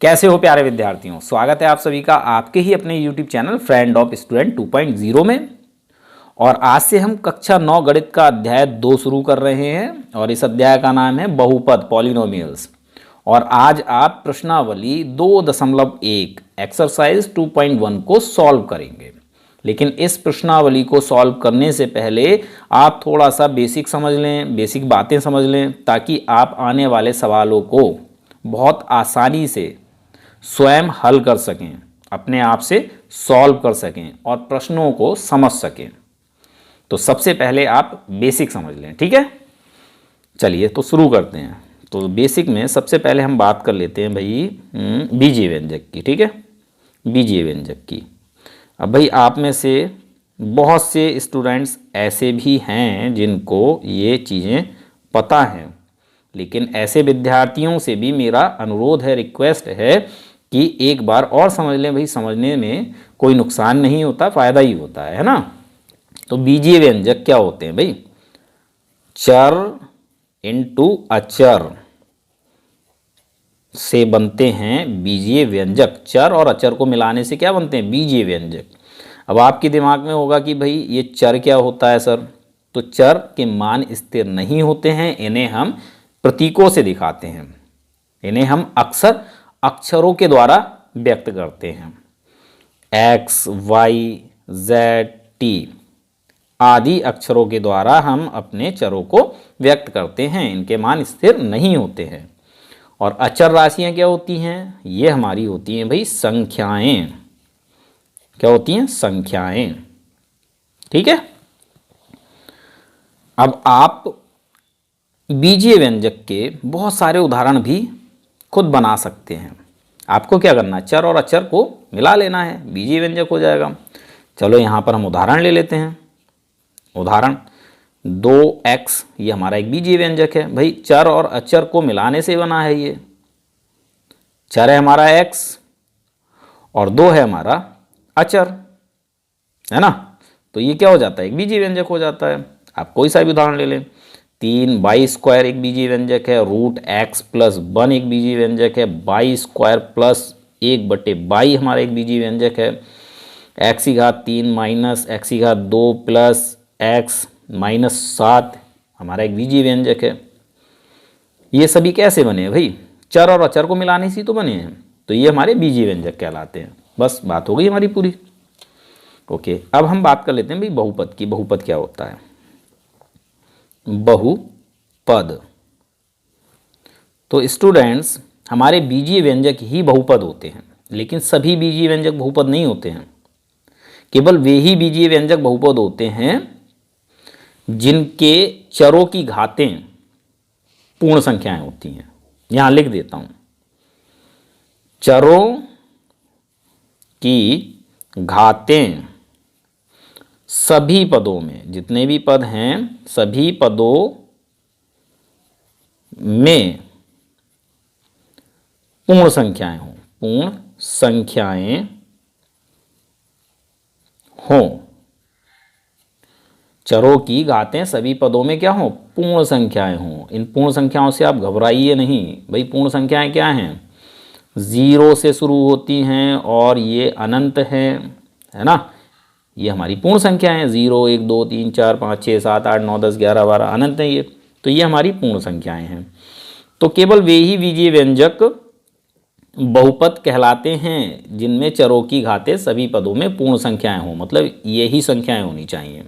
कैसे हो प्यारे विद्यार्थियों। स्वागत है आप सभी का आपके ही अपने YouTube channel friend of student 2.0 में। और आज से हम कक्षा 9 गणित का अध्याय 2 शुरू कर रहे हैं और इस अध्याय का नाम है बहुपद पॉलिनोमियल्स। और आज आप प्रश्नावली 2.1 एक्सरसाइज 2.1 को सॉल्व करेंगे। लेकिन इस प्रश्नावली को सॉल्व करने से पहले आप थोड़ा सा बेसिक समझ लें, बेसिक बातें समझ लें, ताकि आप आने वाले सवालों को बहुत आसानी से स्वयं हल कर सकें, अपने आप से सॉल्व कर सकें और प्रश्नों को समझ सकें। तो सबसे पहले आप बेसिक समझ लें, ठीक है। चलिए तो शुरू करते हैं। तो बेसिक में सबसे पहले हम बात कर लेते हैं भाई बीजीय व्यंजक की, ठीक है, बीजीय व्यंजक की। अब भाई आप में से बहुत से स्टूडेंट्स ऐसे भी हैं जिनको ये चीज़ें पता हैं, लेकिन ऐसे विद्यार्थियों से भी मेरा अनुरोध है, रिक्वेस्ट है कि एक बार और समझ लें। भाई समझने में कोई नुकसान नहीं होता, फ़ायदा ही होता है ना। तो बीजीय व्यंजक क्या होते हैं भाई? चर इनटू अचर से बनते हैं बीजीय व्यंजक। चर और अचर को मिलाने से क्या बनते हैं? बीजीय व्यंजक। अब आपके दिमाग में होगा कि भाई ये चर क्या होता है सर? तो चर के मान स्थिर नहीं होते हैं, इन्हें हम प्रतीकों से दिखाते हैं, इन्हें हम अक्सर अक्षरों के द्वारा व्यक्त करते हैं। एक्स, वाई, जेड, टी आदि अक्षरों के द्वारा हम अपने चरों को व्यक्त करते हैं, इनके मान स्थिर नहीं होते हैं। और अचर राशियां क्या होती हैं? ये हमारी होती हैं भाई संख्याएं। क्या होती हैं? संख्याएं, ठीक है। अब आप बीजीय व्यंजक के बहुत सारे उदाहरण भी खुद बना सकते हैं। आपको क्या करना है? चर और अचर को मिला लेना है, बीजीय व्यंजक हो जाएगा। चलो यहाँ पर हम उदाहरण ले लेते हैं। उदाहरण 2x, ये हमारा एक बीजीय व्यंजक है। भाई चर और अचर को मिलाने से बना है। ये चर है हमारा x और 2 है हमारा अचर, है ना। तो ये क्या हो जाता है? एक बीजीय व्यंजक हो जाता है। आप कोई सा भी उदाहरण ले लें। 3y² एक बीजीय व्यंजक है। √x+1 एक बीजीय व्यंजक है। y² प्लस 1/22 हमारा एक बीजीय व्यंजक है। x³ minus x² plus x-7 हमारा एक बीजीय व्यंजक है। ये सभी कैसे बने हैं भाई? चर और अचर को मिलाने से तो बने हैं। तो ये हमारे बीजीय व्यंजक कहलाते हैं। बस बात हो गई हमारी पूरी। ओके, अब हम बात कर लेते हैं भाई बहुपद की। बहुपद क्या होता है? बहुपद, तो स्टूडेंट्स हमारे बीजीय व्यंजक ही बहुपद होते हैं, लेकिन सभी बीजीय व्यंजक बहुपद नहीं होते हैं। केवल वे ही बीजीय व्यंजक बहुपद होते हैं जिनके चरों की घातें पूर्ण संख्याएं होती हैं। यहां लिख देता हूं, चरों की घातें सभी पदों में, जितने भी पद हैं सभी पदों में पूर्ण संख्याएं हों, पूर्ण संख्याएं हों। चरों की घातें सभी पदों में क्या हों? पूर्ण संख्याएं हों। इन पूर्ण संख्याओं से आप घबराइए नहीं भाई। पूर्ण संख्याएं क्या हैं? 0 से शुरू होती हैं और ये अनंत हैं, है ना। ये हमारी पूर्ण संख्याएं हैं। 0, 1, 2, 3, 4, 5, 6, 7, 8, 9, 10, 11, 12 अनंत है ये। तो ये हमारी पूर्ण संख्याएं हैं। तो केवल वे ही बीजीय व्यंजक बहुपद कहलाते हैं जिनमें चरों की घातें सभी पदों में पूर्ण संख्याएं हों, मतलब यही संख्याएं होनी चाहिए।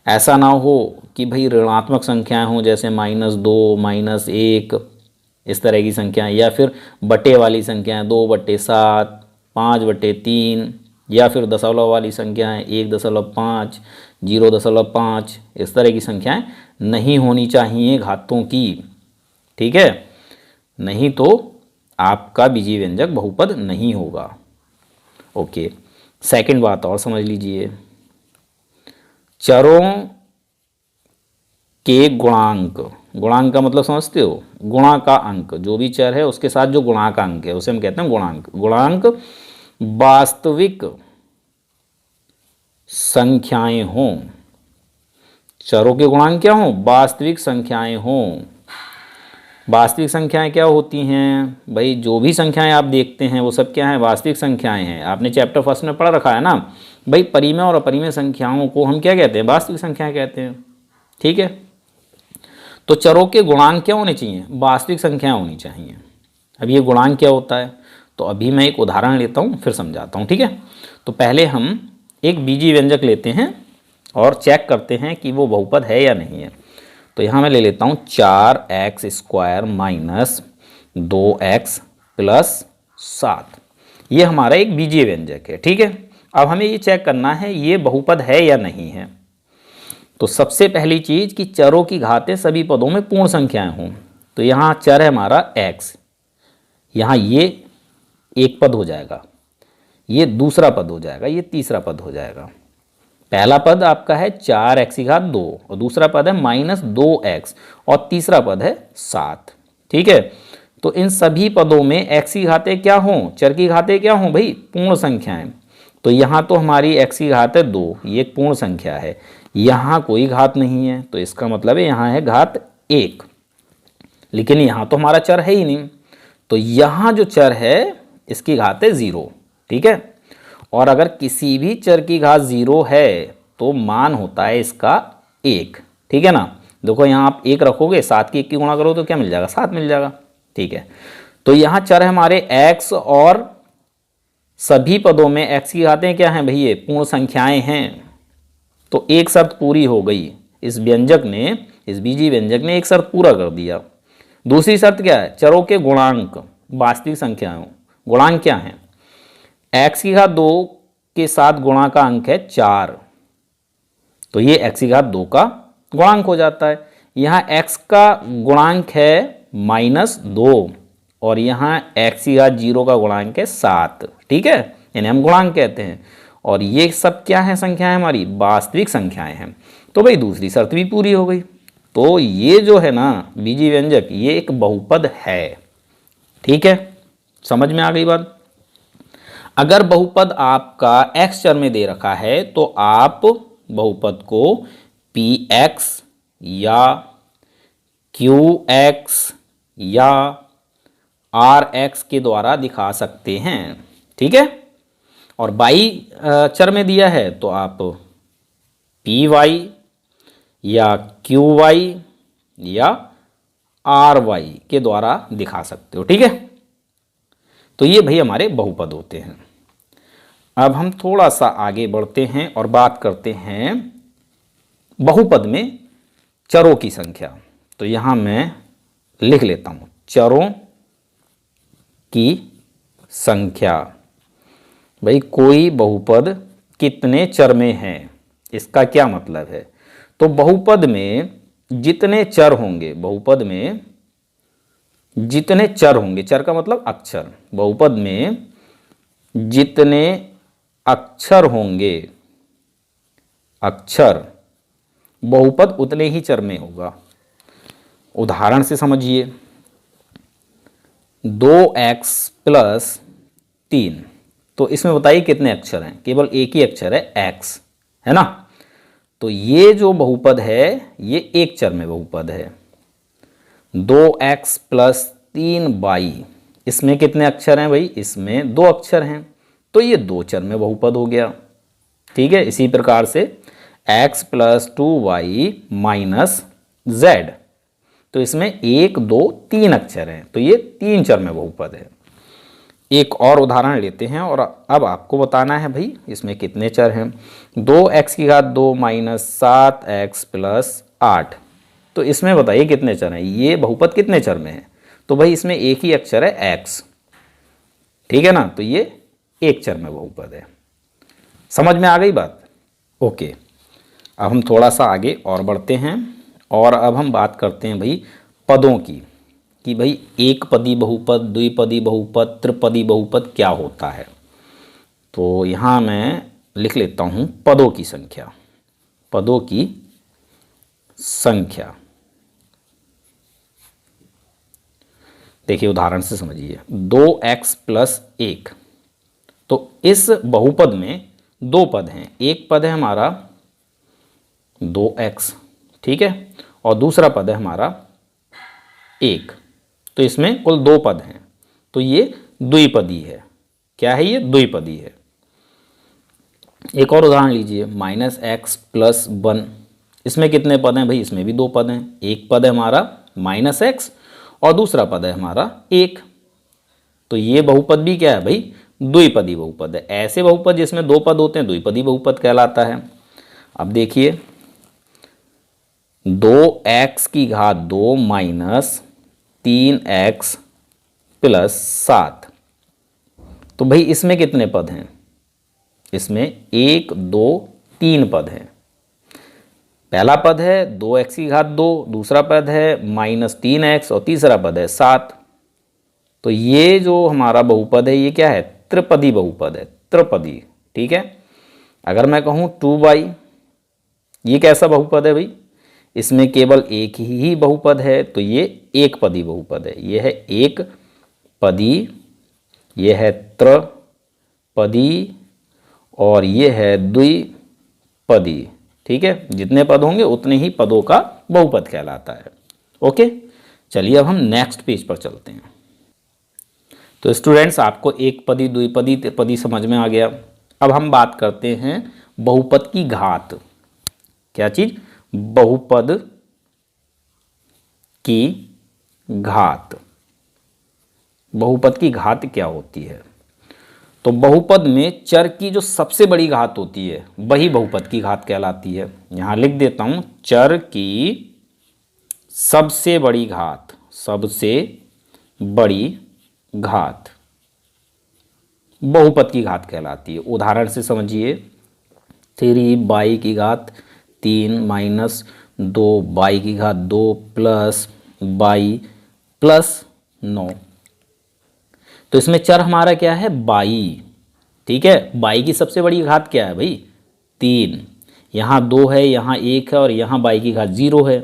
ऐसा ना हो कि भाई ऋणात्मक संख्याएं हों, जैसे -2, -1 इस तरह की संख्याएं, या फिर बटे वाली संख्याएं 2/7, 5/3, या फिर दशमलव वाली संख्याएं 1.5, 0.5 इस तरह की संख्याएं नहीं होनी चाहिए घातों की, ठीक है। नहीं तो आपका बीजीय व्यंजक बहुपद नहीं होगा। ओके, सेकंड बात और समझ लीजिए। चरों के गुणांक, गुणांक का मतलब समझते हो? गुणा का अंक, जो भी चर है उसके साथ जो गुणा का अंक है उसे हम कहते हैं गुणांक। गुणांक वास्तविक संख्याएं हों। चरों के गुणांक क्या हों? वास्तविक संख्याएं हों। वास्तविक संख्याएं क्या होती हैं भाई? जो भी संख्याएं आप देखते हैं वो सब क्या हैं? वास्तविक संख्याएं हैं। आपने चैप्टर फर्स्ट में पढ़ रखा है ना भाई, परिमेय और अपरिमेय संख्याओं को हम क्या कहते हैं? वास्तविक संख्याएं कहते हैं। ठीक है, तो चरों के गुणांक क्या होने चाहिए? वास्तविक संख्याएं होनी चाहिए। अब ये गुणांक क्या होता है, तो अभी मैं एक उदाहरण लेता हूँ फिर समझाता हूँ। ठीक है, तो पहले हम एक बीजीय व्यंजक लेते हैं और चेक करते हैं कि वो बहुपद है या नहीं है। तो यहाँ मैं ले लेता हूँ 4x² माइनस 2x प्लस 7। ये हमारा एक बीजीय व्यंजक है। ठीक है, अब हमें ये चेक करना है ये बहुपद है या नहीं है। तो सबसे पहली चीज़ कि चरों की घातें सभी पदों में पूर्ण संख्याएं हों। तो यहाँ चर है हमारा x, यहाँ ये एक पद हो जाएगा, ये दूसरा पद हो जाएगा, ये तीसरा पद हो जाएगा। पहला पद आपका है 4x² और दूसरा पद है -2x और तीसरा पद है 7। ठीक है, तो इन सभी पदों में x की घातें क्या हों? चर की घातें क्या हों भाई? पूर्ण संख्याएं। तो यहाँ तो हमारी x की घात है 2, ये एक पूर्ण संख्या है। यहाँ कोई घात नहीं है, तो इसका मतलब है यहाँ है घात 1। लेकिन यहाँ तो हमारा चर है ही नहीं, तो यहाँ जो चर है इसकी घात है 0। ठीक है, और अगर किसी भी चर की घात 0 है तो मान होता है इसका 1। ठीक है ना, देखो यहाँ आप 1 रखोगे, 7 की 1 की गुणा करो तो क्या मिल जाएगा? 7 मिल जाएगा। ठीक है, तो यहाँ चर है हमारे x और सभी पदों में x की घातें क्या हैं भाई? ये पूर्ण संख्याएं हैं। तो एक शर्त पूरी हो गई, इस व्यंजक ने, इस बीजीय व्यंजक ने एक शर्त पूरा कर दिया। दूसरी शर्त क्या है? चरों के गुणांक वास्तविक संख्याओं। गुणांक क्या है? x की घात 2 के साथ गुणा का अंक है 4, तो ये x की घात 2 का गुणांक हो जाता है। यहाँ x का गुणांक है -2 और यहाँ x की घात 0 का गुणांक है 7। ठीक है, इन्हें हम गुणांक कहते हैं। और ये सब क्या है? संख्याएं हमारी वास्तविक संख्याएं हैं। तो भाई दूसरी शर्त भी पूरी हो गई। तो ये जो है ना बीजीय व्यंजक, ये एक बहुपद है। ठीक है, समझ में आ गई बात? अगर बहुपद आपका x चर में दे रखा है तो आप बहुपद को px या qx या rx के द्वारा दिखा सकते हैं। ठीक है, और y चर में दिया है तो आप py या qy या ry के द्वारा दिखा सकते हो। ठीक है, तो ये भाई हमारे बहुपद होते हैं। अब हम थोड़ा सा आगे बढ़ते हैं और बात करते हैं बहुपद में चरों की संख्या। तो यहाँ मैं लिख लेता हूँ चरों की संख्या। भाई कोई बहुपद कितने चर में है, इसका क्या मतलब है? तो बहुपद में जितने चर होंगे, बहुपद में जितने चर होंगे, चर का मतलब अक्षर, बहुपद में जितने अक्षर होंगे, अक्षर, बहुपद उतने ही चर में होगा। उदाहरण से समझिए, 2x प्लस 3, तो इसमें बताइए कितने अक्षर हैं? केवल एक ही अक्षर है x, है ना। तो ये जो बहुपद है ये एक चर में बहुपद है। 2x प्लस 3y, इसमें कितने अक्षर हैं भाई? इसमें 2 अक्षर हैं, तो ये 2 चर में बहुपद हो गया। ठीक है, इसी प्रकार से x plus 2y minus z, तो इसमें 1 2 3 अक्षर हैं, तो ये 3 चर में बहुपद है। एक और उदाहरण लेते हैं और अब आपको बताना है भाई इसमें कितने चर हैं। 2x की घात 2 माइनस 7x प्लस 8, तो इसमें बताइए कितने चर हैं? ये बहुपद कितने चर में है? तो भाई इसमें एक ही अक्षर है x। ठीक है ना, तो ये एक चर में बहुपद है। समझ में आ गई बात? ओके, अब हम थोड़ा सा आगे और बढ़ते हैं और अब हम बात करते हैं भाई पदों की, कि भाई एक पदी बहुपद, द्विपदी बहुपद, त्रिपदी बहुपद क्या होता है। तो यहाँ मैं लिख लेता हूँ पदों की संख्या। पदों की संख्या देखिए, उदाहरण से समझिए, 2x प्लस 1, तो इस बहुपद में 2 पद हैं। एक पद है हमारा 2x, ठीक है, और दूसरा पद है हमारा 1। तो इसमें कुल 2 पद हैं, तो ये द्विपदी है। क्या है ये? द्विपदी है। एक और उदाहरण लीजिए, -x+1। इसमें कितने पद हैं भाई? इसमें भी 2 पद हैं। एक पद है हमारा -x और दूसरा पद है हमारा 1। तो ये बहुपद भी क्या है भाई? द्विपदी बहुपद है। ऐसे बहुपद जिसमें 2 पद होते हैं द्विपदी बहुपद कहलाता है। अब देखिए, 2x² माइनस 3x प्लस 7। तो भाई इसमें कितने पद हैं? इसमें 1 2 3 पद हैं। पहला पद है 2x², दूसरा पद है -3x और तीसरा पद है 7। तो ये जो हमारा बहुपद है ये क्या है? त्रिपदी बहुपद है, त्रिपदी। ठीक है। अगर मैं कहूँ 2y, ये कैसा बहुपद है भाई? इसमें केवल एक ही बहुपद है, तो ये एक पदी बहुपद है। ये है एक पदी, ये है त्रिपदी और ये है द्विपदी। ठीक है, जितने पद होंगे उतने ही पदों का बहुपद कहलाता है। ओके, चलिए अब हम नेक्स्ट पेज पर चलते हैं। तो स्टूडेंट्स, आपको एक पदी, द्विपदी, त्रिपदी समझ में आ गया। अब हम बात करते हैं बहुपद की घात। क्या चीज? बहुपद की घात। बहुपद की घात क्या होती है? तो बहुपद में चर की जो सबसे बड़ी घात होती है वही बहुपद की घात कहलाती है। यहां लिख देता हूं, चर की सबसे बड़ी घात, सबसे बड़ी घात बहुपद की घात कहलाती है। उदाहरण से समझिए, 3y की घात 3 माइनस 2y की घात 2 प्लस y प्लस 9। तो इसमें चर हमारा क्या है? y। ठीक है, y की सबसे बड़ी घात क्या है भाई? 3। यहाँ 2 है, यहाँ 1 है और यहाँ y की घात 0 है।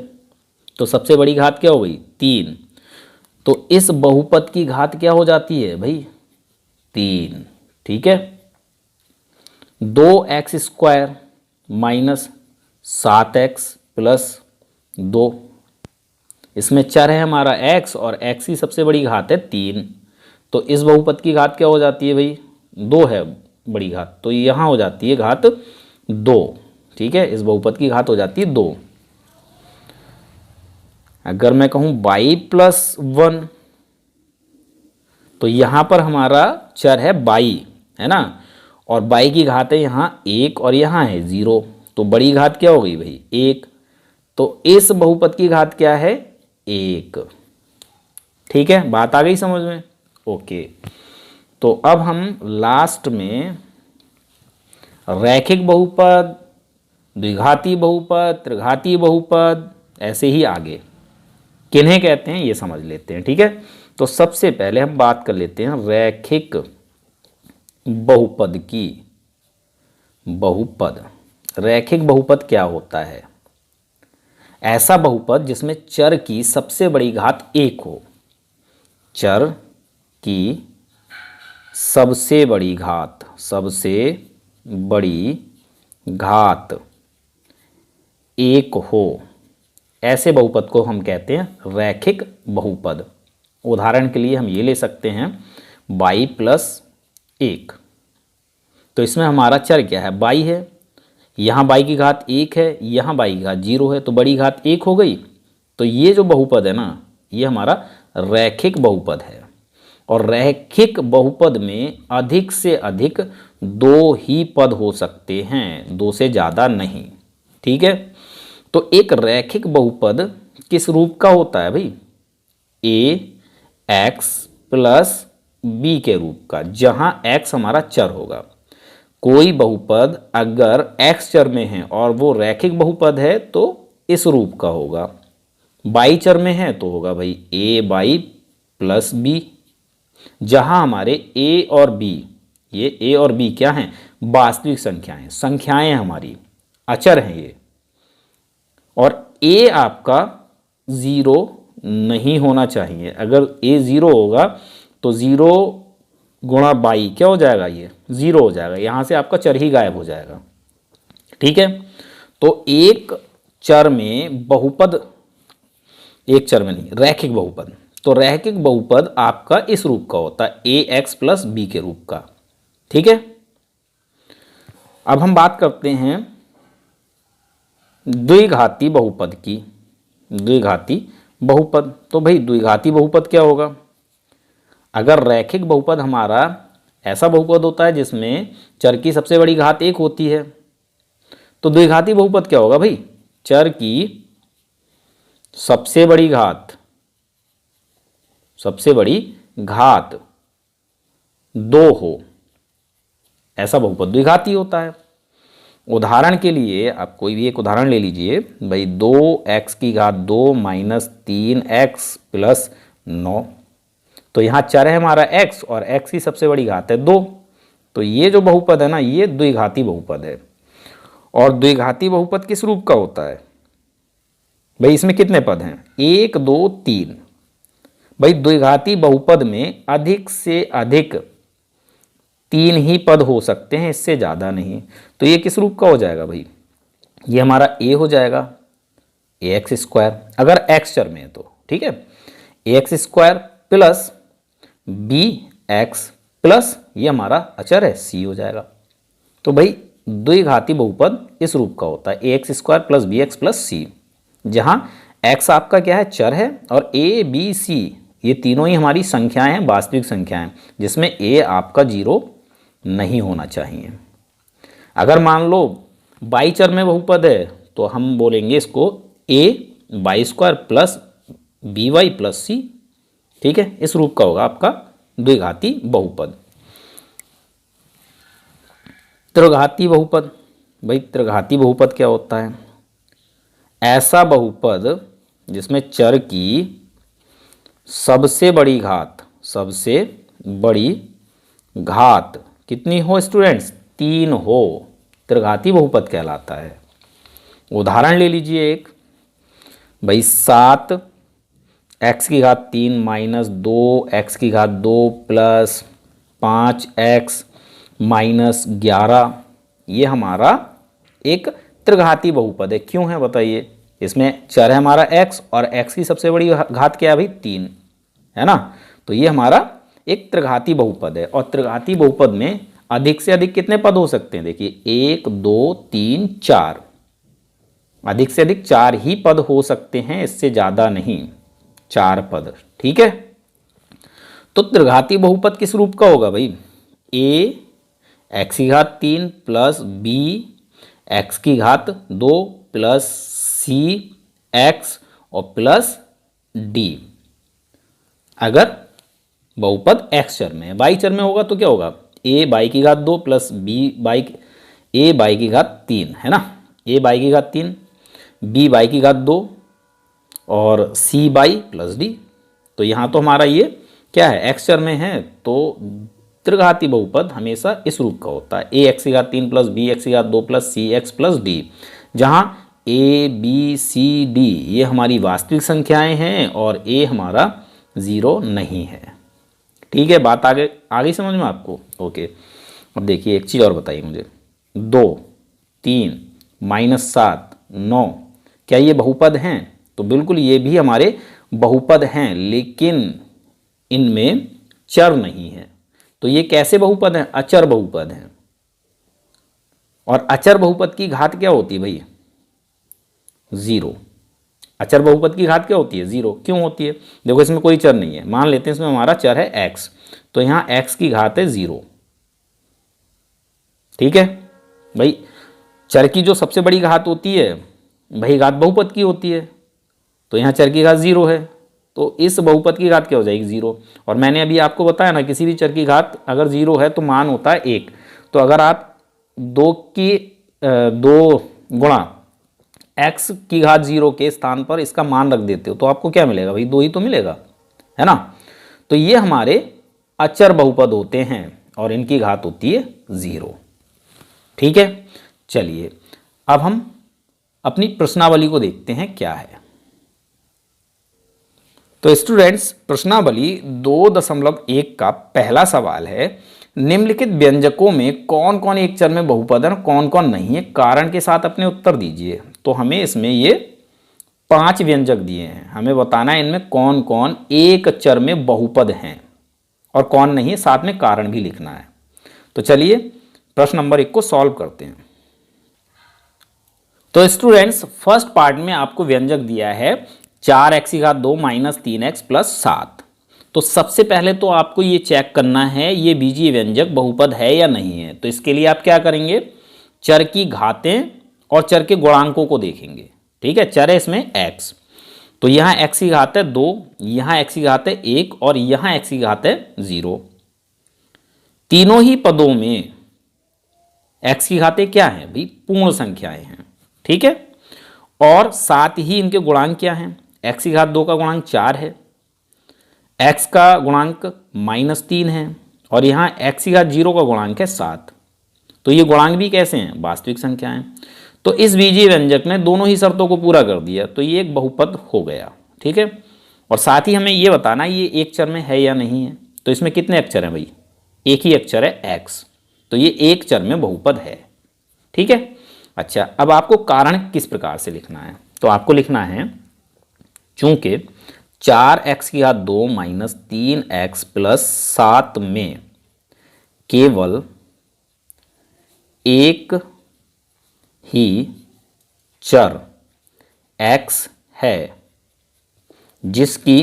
तो सबसे बड़ी घात क्या हो गई? 3। तो इस बहुपद की घात क्या हो जाती है भाई? 3। ठीक है, 2x² माइनस 7x प्लस 2। इसमें चर है हमारा x और x की सबसे बड़ी घात है 3। तो इस बहुपद की घात क्या हो जाती है भाई? 2 है बड़ी घात, तो यहाँ हो जाती है घात 2। ठीक है, इस बहुपद की घात हो जाती है 2। अगर मैं कहूँ y+1, तो यहाँ पर हमारा चर है y, है ना, और y की घात है यहाँ 1 और यहाँ है 0। तो बड़ी घात क्या हो गई भाई? 1। तो इस बहुपद की घात क्या है? 1। ठीक है, बात आ गई समझ में? ओके, तो अब हम लास्ट में रैखिक बहुपद, द्विघाती बहुपद, त्रिघाती बहुपद, ऐसे ही आगे किन्हें कहते हैं ये समझ लेते हैं। ठीक है, तो सबसे पहले हम बात कर लेते हैं रैखिक बहुपद की। बहुपद, रैखिक बहुपद क्या होता है? ऐसा बहुपद जिसमें चर की सबसे बड़ी घात 1 हो। चर की सबसे बड़ी घात, सबसे बड़ी घात 1 हो, ऐसे बहुपद को हम कहते हैं रैखिक बहुपद। उदाहरण के लिए हम ये ले सकते हैं y+1। तो इसमें हमारा चर क्या है? y है। यहाँ y की घात 1 है, यहाँ y की घात 0 है, तो बड़ी घात 1 हो गई। तो ये जो बहुपद है ना, ये हमारा रैखिक बहुपद है। और रैखिक बहुपद में अधिक से अधिक 2 ही पद हो सकते हैं, 2 से ज़्यादा नहीं। ठीक है, तो एक रैखिक बहुपद किस रूप का होता है भाई? ax प्लस b के रूप का, जहां x हमारा चर होगा। कोई बहुपद अगर x चर में है और वो रैखिक बहुपद है तो इस रूप का होगा। y चर में है तो होगा भाई a/y प्लस b, जहां हमारे a और b, ये a और b क्या हैं? वास्तविक संख्याएं, संख्याएं हमारी, अचर हैं ये। और a आपका 0 नहीं होना चाहिए। अगर a 0 होगा तो 0 गुणा बाई क्या हो जाएगा? ये 0 हो जाएगा, यहाँ से आपका चर ही गायब हो जाएगा। ठीक है, तो एक चर में बहुपद, एक चर में नहीं, रैखिक बहुपद। तो रैखिक बहुपद आपका इस रूप का होता है, ए एक्स प्लस बी के रूप का। ठीक है, अब हम बात करते हैं द्विघाती बहुपद की। द्विघाती बहुपद, तो भाई द्विघाती बहुपद क्या होगा? अगर रैखिक बहुपद हमारा ऐसा बहुपद होता है जिसमें चर की सबसे बड़ी घात एक होती है, तो द्विघाती बहुपद क्या होगा भाई? चर की सबसे बड़ी घात दो हो, ऐसा बहुपद द्विघाती होता है। उदाहरण के लिए आप कोई भी एक उदाहरण ले लीजिए भाई, 2x की घात 2 माइनस 3x प्लस 9। तो यहाँ चर है हमारा x और x की सबसे बड़ी घात है 2। तो ये जो बहुपद है ना, ये द्विघाती बहुपद है। और द्विघाती बहुपद किस रूप का होता है भाई? इसमें कितने पद हैं? 1 2 3। भाई द्विघाती बहुपद में अधिक से अधिक 3 ही पद हो सकते हैं, इससे ज़्यादा नहीं। तो ये किस रूप का हो जाएगा भाई? ये हमारा a हो जाएगा, ए एक्स स्क्वायर, अगर x चर में है तो। ठीक है, A X square plus B X plus ये हमारा अचर है c हो जाएगा। तो भाई द्विघाती बहुपद इस रूप का होता है, A X square plus B X plus C, जहाँ x आपका क्या है? चर है, और a b c ये तीनों ही हमारी संख्याएं हैं, वास्तविक संख्याएं, जिसमें a आपका 0 नहीं होना चाहिए। अगर मान लो बाई चर में बहुपद है तो हम बोलेंगे इसको a Y square plus B Y plus C. ठीक है, इस रूप का होगा आपका द्विघाती बहुपद। त्रिघाती बहुपद, भाई त्रिघाती बहुपद क्या होता है? ऐसा बहुपद जिसमें चर की सबसे बड़ी घात कितनी हो स्टूडेंट्स? 3 हो, त्रिघाती बहुपद कहलाता है। उदाहरण ले लीजिए एक भाई, 7 एक्स की घात 3 माइनस 2 एक्स की घात 2 प्लस 5 एक्स माइनस 11, ये हमारा एक त्रिघाती बहुपद है। क्यों है बताइए? इसमें चर है हमारा x और x की सबसे बड़ी घात क्या है भाई? 3 है ना। तो ये हमारा एक त्रिघाती बहुपद है, और त्रिघाती बहुपद में अधिक से अधिक कितने पद हो सकते हैं? देखिए 1 2 3 4, अधिक से अधिक 4 ही पद हो सकते हैं, इससे ज़्यादा नहीं, 4 पद। ठीक है, तो त्रिघाती बहुपद किस रूप का होगा भाई? a एक्स की घात 3 प्लस b एक्स की घात 2 प्लस c एक्स और प्लस d। अगर बहुपद x चर में है, बाई चर में होगा तो क्या होगा? a बाई की घात 2 प्लस a बाई की घात 3 है ना, a बाई की घात 3, b बाई की घात 2 और c बाई प्लस d। तो यहाँ तो हमारा ये क्या है? x चर में है, तो त्रिघाती बहुपद हमेशा इस रूप का होता है, a एक्स की घात 3 प्लस b एक्स की घात 2 plus c x plus d, जहाँ a b c d ये हमारी वास्तविक संख्याएं हैं और a हमारा 0 नहीं है। ठीक है, बात आगे समझ में आपको? ओके, अब देखिए एक चीज़ और बताइए मुझे, 2 3 माइनस 7 9, क्या ये बहुपद हैं? तो बिल्कुल ये भी हमारे बहुपद हैं, लेकिन इनमें चर नहीं है। तो ये कैसे बहुपद हैं? अचर बहुपद हैं। और अचर बहुपद की घात क्या होती है भाई? 0। अचर बहुपद की घात क्या होती है? 0। क्यों होती है? देखो इसमें कोई चर नहीं है, मान लेते हैं इसमें हमारा चर है x, तो यहाँ x की घात है 0। ठीक है भाई, चर की जो सबसे बड़ी घात होती है वही घात बहुपद की होती है, तो यहाँ चर की घात 0 है, तो इस बहुपद की घात क्या हो जाएगी? 0। और मैंने अभी आपको बताया ना, किसी भी चर की घात अगर 0 है तो मान होता है 1। तो अगर आप 2 गुणा x की घात 0 के स्थान पर इसका मान रख देते हो तो आपको क्या मिलेगा भाई? 2 ही तो मिलेगा, है ना। तो ये हमारे अचर बहुपद होते हैं और इनकी घात होती है 0। ठीक है, चलिए अब हम अपनी प्रश्नावली को देखते हैं क्या है। तो स्टूडेंट्स, प्रश्नावली 2.1 का पहला सवाल है, निम्नलिखित व्यंजकों में कौन कौन एक चर में बहुपद है, कौन कौन नहीं है, कारण के साथ अपने उत्तर दीजिए। तो हमें इसमें ये 5 व्यंजक दिए हैं, हमें बताना है इनमें कौन कौन एक चर में बहुपद हैं और कौन नहीं है, साथ में कारण भी लिखना है। तो चलिए प्रश्न नंबर 1 को सॉल्व करते हैं। तो स्टूडेंट्स फर्स्ट पार्ट में आपको व्यंजक दिया है 4x² माइनस 3x प्लस 7। तो सबसे पहले तो आपको ये चेक करना है ये बीजीय व्यंजक बहुपद है या नहीं है। तो इसके लिए आप क्या करेंगे, चर की घातें और चर के गुणांकों को देखेंगे। ठीक है, चर है इसमें x, तो यहाँ x की घात है 2, यहाँ x की घात है 1 और यहाँ x की घात है 0। तीनों ही पदों में x की घातें क्या है भाई, पूर्ण संख्याएं हैं। ठीक है, और साथ ही इनके गुणांक क्या हैं, x की घात 2 का गुणांक 4 है, x का गुणांक -3 है और यहाँ x की घात 0 का गुणांक है 7। तो ये गुणांक भी कैसे हैं, वास्तविक संख्याएं। तो इस बीजीय व्यंजक ने दोनों ही शर्तों को पूरा कर दिया, तो ये एक बहुपद हो गया। ठीक है, और साथ ही हमें ये बताना ये एक चर में है या नहीं है। तो इसमें कितने अक्षर हैं भाई, एक ही अक्षर है x, तो ये एक चर में बहुपद है। ठीक है, अच्छा अब आपको कारण किस प्रकार से लिखना है। तो आपको लिखना है चूंकि 4x की घात 2 माइनस 3x प्लस 7 में केवल एक ही चर x है जिसकी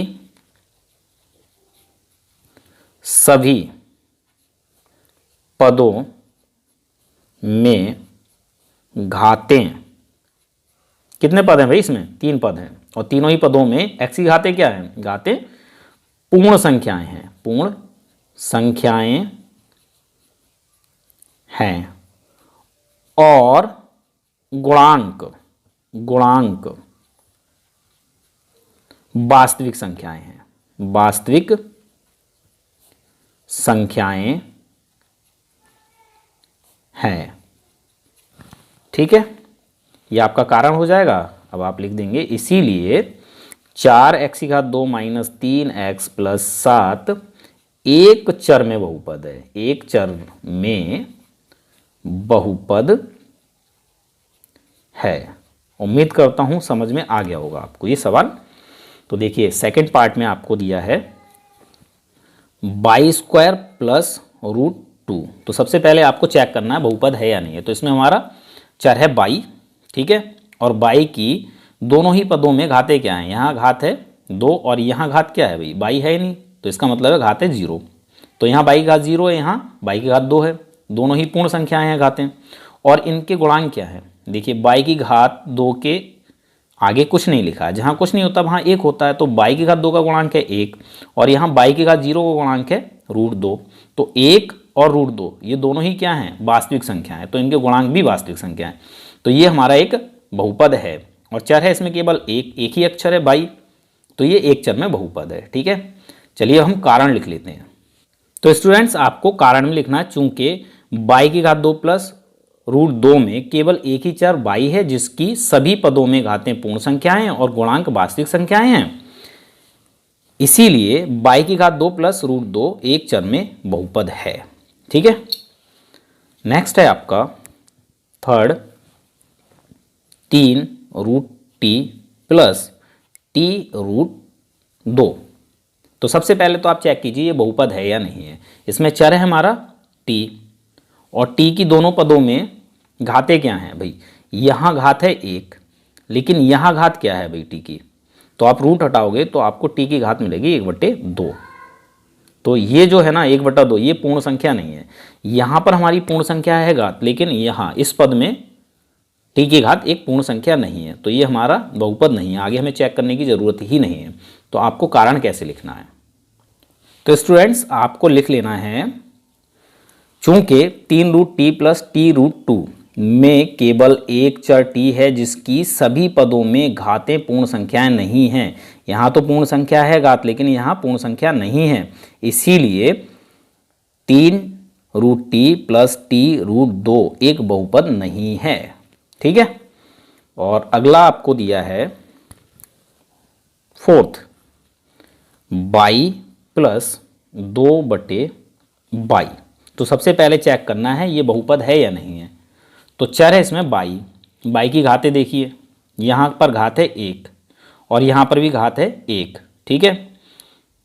सभी पदों में घातें, कितने पद हैं भाई इसमें, 3 पद हैं, और तीनों ही पदों में x की घातें क्या हैं, घातें पूर्ण संख्याएं हैं, पूर्ण संख्याएं हैं, और गुणांक वास्तविक संख्याएं हैं, वास्तविक संख्याएं हैं। ठीक है, ये आपका कारण हो जाएगा। अब आप लिख देंगे इसीलिए 4x की घात 2 माइनस 3x प्लस 7 एक चर में बहुपद है, एक चर में बहुपद है। उम्मीद करता हूं समझ में आ गया होगा आपको ये सवाल। तो देखिए सेकंड पार्ट में आपको दिया है y² प्लस √2। तो सबसे पहले आपको चेक करना है बहुपद है या नहीं है। तो इसमें हमारा चर है y, ठीक है, और y की दोनों ही पदों में घातें क्या हैं, यहाँ घात है 2 और यहाँ घात क्या है भाई, y है ही नहीं, तो इसका मतलब है घात है 0। तो यहाँ y की घात 0 है, यहाँ y की घात 2 है, दोनों ही पूर्ण संख्याएं हैं घातें। और इनके गुणांक क्या है, देखिए y की घात 2 के आगे कुछ नहीं लिखा है, जहाँ कुछ नहीं होता वहाँ 1 होता है। तो y की घात 2 का गुणांक है 1 और यहाँ y की घात 0 का गुणांक है √2। तो 1 और √2 ये दोनों ही क्या हैं, वास्तविक संख्या है, तो इनके गुणांक भी वास्तविक संख्या है। तो ये हमारा एक बहुपद है और चर है इसमें केवल एक ही अक्षर है y, तो ये एक चर में बहुपद है। ठीक है, चलिए हम कारण लिख लेते हैं। तो स्टूडेंट्स आपको कारण में लिखना है चूंकि y की घात 2 प्लस √2 में केवल एक ही चर y है जिसकी सभी पदों में घातें पूर्ण संख्याएं और गुणांक वास्तविक संख्याएं हैं, इसीलिए y की घात 2 प्लस √2 एक चर में बहुपद है। ठीक है, नेक्स्ट है आपका थर्ड 3√t प्लस t√2। तो सबसे पहले तो आप चेक कीजिए ये बहुपद है या नहीं है। इसमें चर है हमारा t और t की दोनों पदों में घातें क्या हैं भाई, यहाँ घात है 1 लेकिन यहाँ घात क्या है भाई t की, तो आप रूट हटाओगे तो आपको t की घात मिलेगी 1/2। तो ये जो है ना 1/2 ये पूर्ण संख्या नहीं है, यहाँ पर हमारी पूर्ण संख्या है घात, लेकिन यहाँ इस पद में t की घात एक पूर्ण संख्या नहीं है, तो ये हमारा बहुपद नहीं है। आगे हमें चेक करने की ज़रूरत ही नहीं है। तो आपको कारण कैसे लिखना है, तो स्टूडेंट्स आपको लिख लेना है चूंकि 3√t प्लस t√2 में केवल एक चर t है जिसकी सभी पदों में घातें पूर्ण संख्याएं नहीं हैं। यहाँ तो पूर्ण संख्या है घात, लेकिन यहाँ पूर्ण संख्या नहीं है, इसीलिए 3√t प्लस t√2 एक बहुपद नहीं है। ठीक है, और अगला आपको दिया है फोर्थ y प्लस 2/y। तो सबसे पहले चेक करना है ये बहुपद है या नहीं है। तो चर है इसमें y की घातें देखिए, यहाँ पर घात है 1 और यहाँ पर भी घात है 1, ठीक है।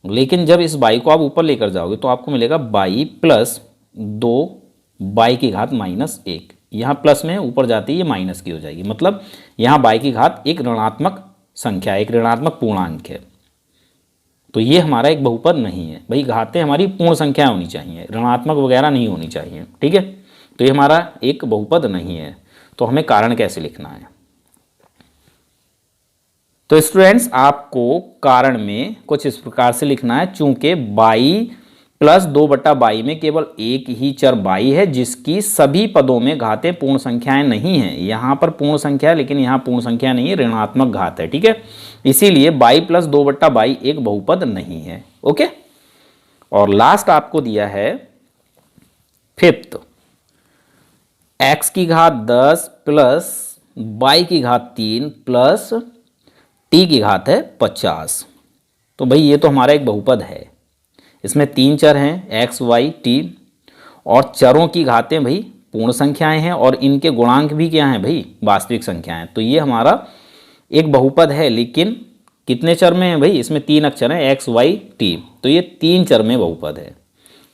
लेकिन जब इस बाई को आप ऊपर लेकर जाओगे तो आपको मिलेगा बाई प्लस 2 बाई की घात -1। यहाँ प्लस में ऊपर जाती है ये माइनस की हो जाएगी, मतलब यहाँ बाई की घात एक ऋणात्मक संख्या, एक ऋणात्मक पूर्णांक है। तो ये हमारा एक बहुपद नहीं है भाई, घातें हमारी पूर्ण संख्या होनी चाहिए, ऋणात्मक वगैरह नहीं होनी चाहिए, ठीक है। तो ये हमारा एक बहुपद नहीं है। तो हमें कारण कैसे लिखना है? तो स्टूडेंट्स आपको कारण में कुछ इस प्रकार से लिखना है, चूंकि बाई प्लस 2/22 में केवल एक ही चर बाई है जिसकी सभी पदों में घातें पूर्ण संख्याएं नहीं हैं। यहाँ पर पूर्ण संख्या है लेकिन यहाँ पूर्ण संख्या नहीं है, ऋणात्मक घात है, ठीक है। इसीलिए बाई प्लस 2/22 एक बहुपद नहीं है, ओके। और लास्ट आपको दिया है फिफ्थ, x की घात 10 प्लस बाई की घात 3 प्लस t की घात है 50। तो भाई ये तो हमारा एक बहुपद है, इसमें 3 चर हैं x, y, t, और चरों की घातें भाई पूर्ण संख्याएं हैं और इनके गुणांक भी क्या हैं भाई, वास्तविक संख्याएं। तो ये हमारा एक बहुपद है, लेकिन कितने चर में है भाई, इसमें 3 अक्षर हैं x, y, t, तो ये 3 चर में बहुपद है।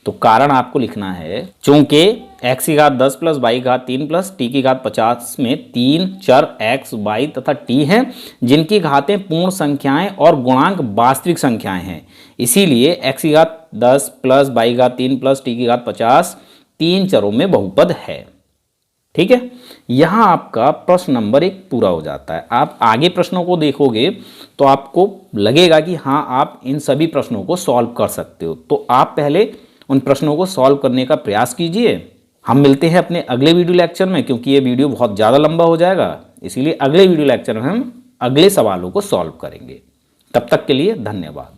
तो कारण आपको लिखना है, चूंकि x की घात 10 प्लस y की घात 3 प्लस t की घात 50 में 3 चर x, y तथा t हैं जिनकी घातें पूर्ण संख्याएं और गुणांक वास्तविक संख्याएं हैं। इसीलिए x की घात 10 प्लस y की घात 3 प्लस t की घात 50 3 चरों में बहुपद है, ठीक है। यहाँ आपका प्रश्न नंबर 1 पूरा हो जाता है। आप आगे प्रश्नों को देखोगे तो आपको लगेगा कि हाँ आप इन सभी प्रश्नों को सॉल्व कर सकते हो। तो आप पहले उन प्रश्नों को सॉल्व करने का प्रयास कीजिए। हम मिलते हैं अपने अगले वीडियो लेक्चर में, क्योंकि ये वीडियो बहुत ज़्यादा लंबा हो जाएगा, इसीलिए अगले वीडियो लेक्चर में हम अगले सवालों को सॉल्व करेंगे। तब तक के लिए धन्यवाद।